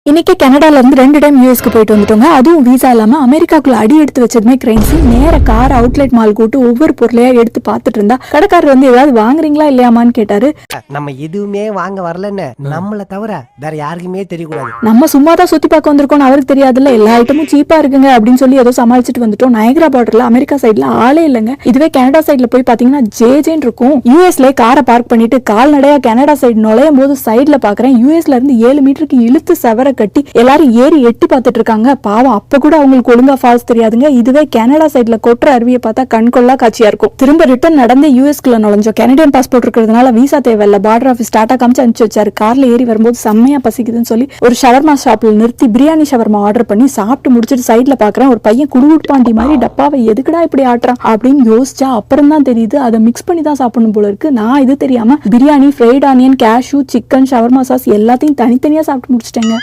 இன்னைக்கு கனடால இருந்து 2 டைம் யூஎஸ்க்கு போயிட்டு வந்துட்டோங்க. அதுவும் வீசா இல்லாம அமெரிக்காக்குள்ள அடி எடுத்து வச்சதுமே கிரைன்ஸ். நேர கார் அவுட்லெட் மால் கூட்டு ஒவ்வொரு பொருளையா எடுத்து பார்த்துட்டு இருந்தா கடைக்காரர் வந்து ஏதாவது வாங்குறீங்களா இல்லையாமான்னு கேட்டாரு. நம்ம எதுவுமே வாங்க வரலன்னு நம்மள தவிர வேற யாருக்குமே தெரியக்கூடாது. நம்ம சும்மா தான் சுத்தி பார்க்க வந்திருக்கோம், அவருக்கு தெரியாதுல்ல. எல்லா ஐட்டமும் சீப்பா இருக்குங்க அப்படின்னு சொல்லி ஏதோ சமாளிச்சுட்டு வந்துட்டோம். நயகரா பார்டர்ல அமெரிக்கா சைட்ல ஆளே இல்லைங்க. இதுவே கனடா சைட்ல போய் பாத்தீங்கன்னா ஜேஜேன்னு இருக்கும். யூஎஸ்ல காரை பார்க் பண்ணிட்டு கால்நடையா கனடா சைடு நுழையும் போது சைட்ல பாக்குறேன் யூஎஸ்ல இருந்து 7 மீட்டருக்கு இழுத்து சவர கட்டி எல்லாரும் ஏறி எட்டி பார்த்துட்டு இருக்காங்க. பாவம், அப்ப கூட அவங்களுக்கு ஒழுங்கா ஃபால்ஸ் தெரியாதுங்க. இதுவே கனடா சைட்ல கொட்டுற அருவியை பார்த்தா கண்கொள்ளா காட்சியா இருக்கும். திரும்ப ரிட்டர்ன் நடந்து யூஎஸ்குள்ள நுழைஞ்சோம். கனடியன் பாஸ்போர்ட் இருக்கிறதுனால வீசா தேவையில்ல. பார்டர் ஆஃபீஸ் டாடா காமிச்சு அனுப்பிச்சு வச்சாரு. கார்ல ஏறி வரும்போது செம்மையா பசிக்குதுன்னு சொல்லி ஒரு ஷவர்மா ஷாப்ல நிறுத்தி பிரியாணி ஷவர்மா ஆர்டர் பண்ணி சாப்பிட்டு முடிச்சிட்டு சைட்ல பாக்குறேன் ஒரு பையன் குடுகுட்பாண்டி மாதிரி டப்பாவை எதுக்குடா இப்படி ஆட்டுறான் அப்படின்னு யோசிச்சா அப்புறம் தான் தெரியுது அதை மிக்ஸ் பண்ணி தான் சாப்பிடணும் போல இருக்கு. நான் இது தெரியாம biryani, fried onion, cashew, chicken, shawarma sauce எல்லாத்தையும் தனித்தனியா சாப்பிட்டு முடிச்சிட்டேங்க.